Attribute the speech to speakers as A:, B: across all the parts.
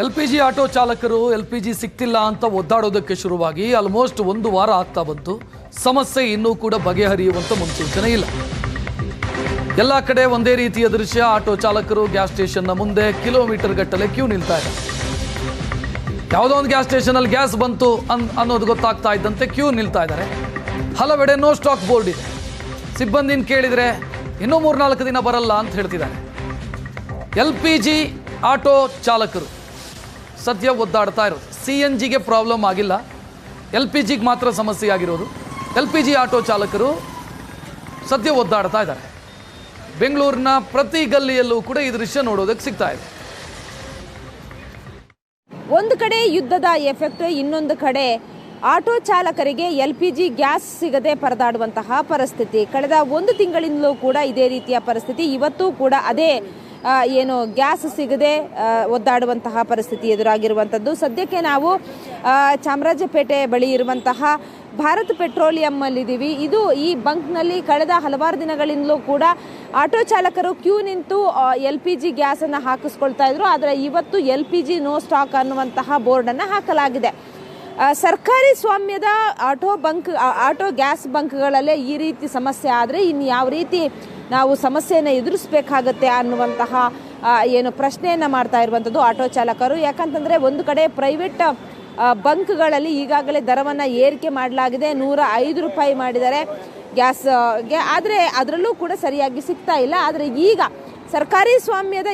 A: LPG auto ಚಾಲಕರು LPG ಸಿಕ್ತಿಲ್ಲ ಅಂತ ಒದ್ದಾಡೋದಕ್ಕೆ ಶುರುವಾಗಿ ಆಲ್ಮೋಸ್ಟ್ 1 ವಾರ ಆಗ್ತಾ ಬಂತು. ಸಮಸ್ಯೆ ಇನ್ನೂ ಕೂಡ ಬಗೆಹರಿಯುವಂತ ಮುನ್ಸೂಚನೆ ಇಲ್ಲ. ಎಲ್ಲ ಕಡೆ ಒಂದೇ ರೀತಿಯ ದೃಶ್ಯ. ಆಟೋ ಚಾಲಕರು ಗ್ಯಾಸ್ ಸ್ಟೇಷನ್ನ ಮುಂದೆ ಕಿಲೋಮೀಟರ್ ಗಟ್ಟಲೆ ಕ್ಯೂ ನಿಲ್ತಾ ಇದ್ದಾರೆ. ಯಾವುದೋ ಒಂದು ಗ್ಯಾಸ್ ಸ್ಟೇಷನ್ ಅಲ್ಲಿ ಗ್ಯಾಸ್ ಬಂತು ಅನ್ನೋದು ಗೊತ್ತಾಗ್ತಾ ಇದ್ದಂತೆ ಕ್ಯೂ ನಿಲ್ತಾ ಇದ್ದಾರೆ. ಹಲವೆಡೆ ನೋ ಸ್ಟಾಕ್ ಬೋರ್ಡ್ ಇದೆ. ಸಿಬ್ಬಂದಿನ ಕೇಳಿದ್ರೆ ಇನ್ನೂ 3-4 ದಿನ ಬರಲ್ಲ ಅಂತ ಹೇಳ್ತಿದ್ದಾರೆ. LPG ಆಟೋ ಚಾಲಕರು ಸದ್ಯ ಒದ್ದಾಡ್ತಾ ಇರೋದು. CNGಗೆ ಪ್ರಾಬ್ಲಮ್ ಆಗಿಲ್ಲ, LPGಗೆ ಮಾತ್ರ ಸಮಸ್ಯೆ ಆಗಿರೋದು. LPG ಆಟೋ ಚಾಲಕರು ಸದ್ಯ ಒದ್ದಾಡ್ತಾ ಇದ್ದಾರೆ. ಬೆಂಗಳೂರಿನ ಪ್ರತಿ ಗಲ್ಲಿಯಲ್ಲೂ ಕೂಡ ಈ ದೃಶ್ಯ ನೋಡೋದಕ್ಕೆ ಸಿಗ್ತಾ ಇದೆ.
B: ಒಂದು ಕಡೆ ಯುದ್ಧದ ಎಫೆಕ್ಟ್, ಇನ್ನೊಂದು ಕಡೆ ಆಟೋ ಚಾಲಕರಿಗೆ LPG ಗ್ಯಾಸ್ ಸಿಗದೆ ಪರದಾಡುವಂತಹ ಪರಿಸ್ಥಿತಿ. ಕಳೆದ 1 ತಿಂಗಳಿಂದಲೂ ಕೂಡ ಇದೇ ರೀತಿಯ ಪರಿಸ್ಥಿತಿ. ಇವತ್ತು ಕೂಡ ಅದೇ ಗ್ಯಾಸ್ ಸಿಗದೆ ಒದ್ದಾಡುವಂತಹ ಪರಿಸ್ಥಿತಿ ಎದುರಾಗಿರುವಂಥದ್ದು. ಸದ್ಯಕ್ಕೆ ನಾವು ಚಾಮರಾಜಪೇಟೆ ಬಳಿ ಇರುವಂತಹ ಭಾರತ್ ಪೆಟ್ರೋಲಿಯಂ ಅಲ್ಲಿದ್ದೀವಿ. ಈ ಬಂಕ್ನಲ್ಲಿ ಕಳೆದ ಹಲವಾರು ದಿನಗಳಿಂದಲೂ ಕೂಡ ಆಟೋ ಚಾಲಕರು ಕ್ಯೂ ನಿಂತು LPG ಗ್ಯಾಸನ್ನು ಹಾಕಿಸ್ಕೊಳ್ತಾ ಇದ್ರು. ಆದರೆ ಇವತ್ತು LPG ನೋ ಸ್ಟಾಕ್ ಅನ್ನುವಂತಹ ಬೋರ್ಡನ್ನು ಹಾಕಲಾಗಿದೆ. ಸರ್ಕಾರಿ ಸ್ವಾಮ್ಯದ ಆಟೋ ಗ್ಯಾಸ್ ಬಂಕ್ಗಳಲ್ಲೇ ಈ ರೀತಿ ಸಮಸ್ಯೆ ಆದರೆ ಇನ್ನು ಯಾವ ರೀತಿ ನಾವು ಸಮಸ್ಯೆಯನ್ನು ಎದುರಿಸಬೇಕಾಗತ್ತೆ ಅನ್ನುವಂತಹ ಪ್ರಶ್ನೆಯನ್ನು ಮಾಡ್ತಾ ಇರುವಂಥದ್ದು ಆಟೋ ಚಾಲಕರು. ಯಾಕಂತಂದರೆ ಒಂದು ಕಡೆ ಪ್ರೈವೇಟ್ ಬಂಕ್ಗಳಲ್ಲಿ ಈಗಾಗಲೇ ದರವನ್ನು ಏರಿಕೆ ಮಾಡಲಾಗಿದೆ. 105 ರೂಪಾಯಿ ಮಾಡಿದ್ದಾರೆ ಗ್ಯಾಸ್ಗೆ. ಆದರೆ ಅದರಲ್ಲೂ ಕೂಡ ಸರಿಯಾಗಿ ಸಿಗ್ತಾ ಇಲ್ಲ. ಆದರೆ ಈಗ ಸರ್ಕಾರಿ ಸ್ವಾಮ್ಯದ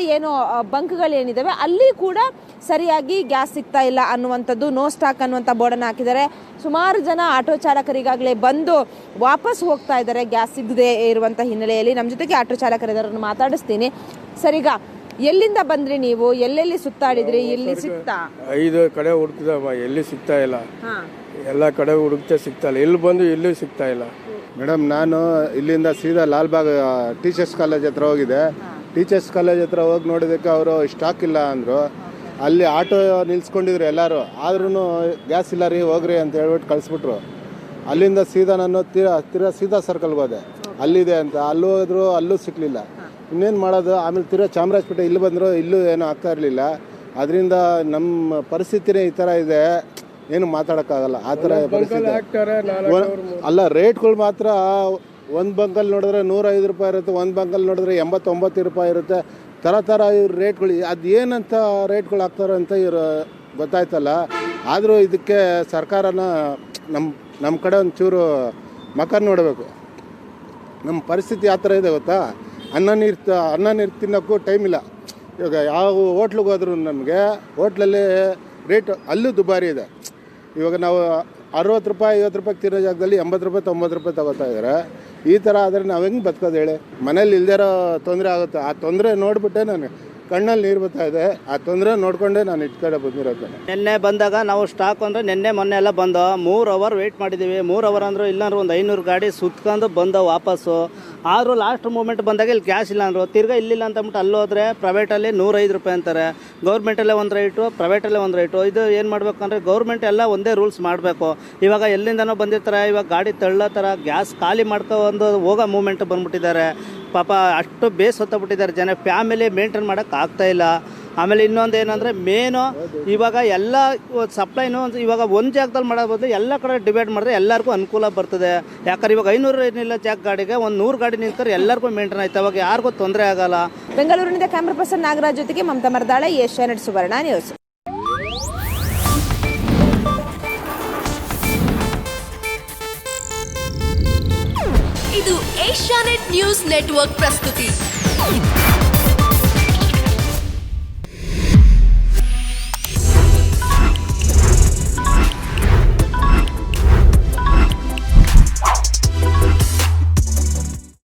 B: ಬಂಕ್ಗಳೇನಿದ್ದಾವೆ ಅಲ್ಲಿ ಕೂಡ ಸರಿಯಾಗಿ ಗ್ಯಾಸ್ ಸಿಗ್ತಾ ಇಲ್ಲ ಅನ್ನುವಂಥದ್ದು, ನೋ ಸ್ಟಾಕ್ ಅನ್ನುವಂಥ ಬೋರ್ಡನ್ನು ಹಾಕಿದ್ದಾರೆ. ಸುಮಾರು ಜನ ಆಟೋ ಚಾಲಕರಿಗಾಗಲೇ ಬಂದು ವಾಪಸ್ ಹೋಗ್ತಾ ಇದ್ದಾರೆ ಗ್ಯಾಸ್ ಸಿಗದೆ ಇರುವಂಥ ಹಿನ್ನೆಲೆಯಲ್ಲಿ. ನಮ್ಮ ಜೊತೆಗೆ ಆಟೋ ಚಾಲಕರಿದ್ದರನ್ನು ಮಾತಾಡಿಸ್ತೀನಿ. ಸರಿಗ ಎಲ್ಲಿಂದ ಬಂದ್ರಿ ನೀವು? ಎಲ್ಲೆಲ್ಲಿ ಸುತ್ತಾಡಿದ್ರಿ? ಎಲ್ಲಿ ಸಿಗ್ತಾ?
C: 5 ಕಡೆ ಹುಡುಕಿದಮ್ಮ, ಎಲ್ಲಿ ಸಿಗ್ತಾ ಇಲ್ಲ. ಎಲ್ಲ ಕಡೆ ಹುಡುಕ್ತಾ ಸಿಗ್ತಾ ಇಲ್ಲ. ಎಲ್ಲಿ ಬಂದು ಎಲ್ಲೂ ಸಿಗ್ತಾ ಇಲ್ಲ
D: ಮೇಡಮ್. ನಾನು ಇಲ್ಲಿಂದ ಸೀದಾ ಲಾಲ್ಬಾಗ್ ಟೀಚರ್ಸ್ ಕಾಲೇಜ್ ಹತ್ರ ಹೋಗಿದ್ದೆ. ಟೀಚರ್ಸ್ ಕಾಲೇಜ್ ಹತ್ರ ಹೋಗಿ ನೋಡಿದಕ್ಕೆ ಅವರು ಸ್ಟಾಕ್ ಇಲ್ಲ ಅಂದರು. ಅಲ್ಲಿ ಆಟೋ ನಿಲ್ಸ್ಕೊಂಡಿದ್ರು ಎಲ್ಲರೂ. ಆದ್ರೂ ಗ್ಯಾಸ್ ಇಲ್ಲ ರೀ, ಹೋಗ್ರಿ ಅಂತ ಹೇಳ್ಬಿಟ್ಟು ಕಳಿಸ್ಬಿಟ್ರು. ಅಲ್ಲಿಂದ ಸೀದಾ ನಾನು ಸೀದಾ ಸರ್ಕಲ್ಗೆ ಹೋದೆ, ಅಲ್ಲಿದೆ ಅಂತ. ಅಲ್ಲೂ ಹೋದ್ರು, ಅಲ್ಲೂ ಸಿಕ್ಕಲಿಲ್ಲ. ಇನ್ನೇನು ಮಾಡೋದು? ಆಮೇಲೆ ಚಾಮರಾಜಪೇಟೆ ಇಲ್ಲಿ ಬಂದರು, ಇಲ್ಲೂ ಏನೂ ಆಗ್ತಾ ಇರಲಿಲ್ಲ. ಅದರಿಂದ ನಮ್ಮ ಪರಿಸ್ಥಿತಿನೇ ಈ ಥರ ಇದೆ, ಏನು ಮಾತಾಡೋಕ್ಕಾಗಲ್ಲ. ಆ ಥರ ಪರಿಸ್ಥಿತಿ ಅಲ್ಲ. ರೇಟ್ಗಳು ಮಾತ್ರ ಒಂದು ಬಂಕಲ್ಲಿ ನೋಡಿದ್ರೆ 105 ರೂಪಾಯಿ ಇರುತ್ತೆ, ಒಂದು ಬಂಕಲ್ಲಿ ನೋಡಿದ್ರೆ 89 ರೂಪಾಯಿ ಇರುತ್ತೆ. ಥರ ಇವ್ರ ರೇಟ್ಗಳು ಅದು ಏನಂತ ರೇಟ್ಗಳು ಹಾಕ್ತಾರೆ ಅಂತ ಇವರು ಗೊತ್ತಾಯ್ತಲ್ಲ. ಆದರೂ ಇದಕ್ಕೆ ಸರ್ಕಾರನ ನಮ್ಮ ಕಡೆ ಒಂಚೂರು ಮಕ ನೋಡಬೇಕು. ನಮ್ಮ ಪರಿಸ್ಥಿತಿ ಯಾವ ಥರ ಇದೆ ಗೊತ್ತಾ? ಅನ್ನ ನೀರು ತಿನ್ನೋಕ್ಕೂ ಟೈಮ್ ಇಲ್ಲ. ಇವಾಗ ಯಾವ ಹೋಟ್ಲಿಗೆ ಹೋದ್ರೂ ನಮಗೆ ಹೋಟ್ಲಲ್ಲಿ ರೇಟ್ ಅಲ್ಲೂ ದುಬಾರಿ ಇದೆ. ಇವಾಗ ನಾವು 60 ರೂಪಾಯಿ 50 ರೂಪಾಯಿ ತಿನ್ನೋ ಜಾಗದಲ್ಲಿ 80 ರೂಪಾಯಿ 90 ರೂಪಾಯಿ ತಗೋತಾ ಇದ್ದಾರೆ. ಈ ಥರ ಆದರೆ ನಾವು ಹೆಂಗೆ ಬದುಕೋದು ಹೇಳಿ? ಮನೇಲಿ ಇಲ್ದಿರೋ ತೊಂದರೆ ಆಗುತ್ತೆ. ಆ ತೊಂದರೆ ನೋಡಿಬಿಟ್ಟೆ ನಾನು ಕಣ್ಣಲ್ಲಿ ನೀರು ಬರ್ತಾ ಇದೆ. ಆ ತೊಂದರೆ ನೋಡಿಕೊಂಡೇ ನಾನು ಇಟ್ಟು ಕಡೆ ಬಂದಿರೋದು.
E: ನಿನ್ನೆ ಬಂದಾಗ ನಾವು ಸ್ಟಾಕ್ ಅಂದರೆ ಮೊನ್ನೆ ಎಲ್ಲ ಬಂದು 3 ಅವರ್ ವೆಯ್ಟ್ ಮಾಡಿದ್ದೀವಿ. 3 ಅವರ್ ಅಂದರೆ ಇಲ್ಲಾಂದ್ರೆ ಒಂದು 500 ಗಾಡಿ ಸುತ್ಕೊಂಡು ಬಂದ ವಾಪಸ್ಸು. ಆದರೂ ಲಾಸ್ಟ್ ಮೂಮೆಂಟ್ ಬಂದಾಗ ಇಲ್ಲಿ ಗ್ಯಾಸ್ ಇಲ್ಲ ಅಂದರು. ತಿರ್ಗಾ ಇಲ್ಲಿಲ್ಲ ಅಂತಂದ್ಬಿಟ್ಟು ಅಲ್ಲೋದ್ರೆ ಪ್ರೈವೇಟಲ್ಲಿ 105 ರೂಪಾಯಿ ಅಂತಾರೆ. ಗೌರ್ಮೆಂಟಲ್ಲೇ ಒಂದು ರೇಟು, ಪ್ರೈವೇಟಲ್ಲೇ ಒಂದು ರೇಟು. ಇದು ಏನು ಮಾಡಬೇಕಂದ್ರೆ ಗೌರ್ಮೆಂಟ್ ಎಲ್ಲ ಒಂದೇ ರೂಲ್ಸ್ ಮಾಡಬೇಕು. ಇವಾಗ ಎಲ್ಲಿಂದನೋ ಬಂದಿರ್ತಾರೆ, ಇವಾಗ ಗಾಡಿ ತಳ್ಳೋ ಥರ ಗ್ಯಾಸ್ ಖಾಲಿ ಮಾಡ್ಕೊಂಡು ಹೋಗೋ ಮೂಮೆಂಟ್ ಬಂದ್ಬಿಟ್ಟಿದ್ದಾರೆ. ಪಾಪ ಅಷ್ಟು ಬೇಸ್ ಹೊತ್ತಬಿಟ್ಟಿದ್ದಾರೆ ಜನ. ಫ್ಯಾಮಿಲಿ ಮೇಂಟೈನ್ ಮಾಡೋಕ್ಕೆ ಆಗ್ತಾಯಿಲ್ಲ. ಆಮೇಲೆ ಇನ್ನೊಂದು ಏನಂದರೆ ಮೇನು ಇವಾಗ ಎಲ್ಲ ಸಪ್ಲೈನು ಇವಾಗ ಒಂದು ಜಾಗದಲ್ಲಿ ಮಾಡೋದು ಎಲ್ಲ ಕಡೆ ಡಿವೈಡ್ ಮಾಡಿದ್ರೆ ಎಲ್ಲರಿಗೂ ಅನುಕೂಲ ಬರ್ತದೆ. ಯಾಕಂದ್ರೆ ಇವಾಗ 500 ಏನಿಲ್ಲ ಜಾಗ ಗಾಡಿಗೆ ಒಂದು 100 ಗಾಡಿ ನಿಂತ್ರೆ ಎಲ್ಲರಿಗೂ ಮೇಂಟೈನ್ ಆಯ್ತು. ಅವಾಗ ಯಾರಿಗೂ ತೊಂದರೆ ಆಗಲ್ಲ.
B: ಬೆಂಗಳೂರಿನಿಂದ ಕ್ಯಾಮ್ರಾ ಪರ್ಸನ್ ನಾಗರಾಜ್ ಜೊತೆಗೆ ಮಮತಾ ಮರದಾಳ, ಏಷ್ಯಾನೆಟ್ ಸುವರ್ಣ ನ್ಯೂಸ್.
F: ಇದು ಏಷ್ಯಾನೆಟ್ ನ್ಯೂಸ್ ನೆಟ್ವರ್ಕ್ ಪ್ರಸ್ತುತಿ.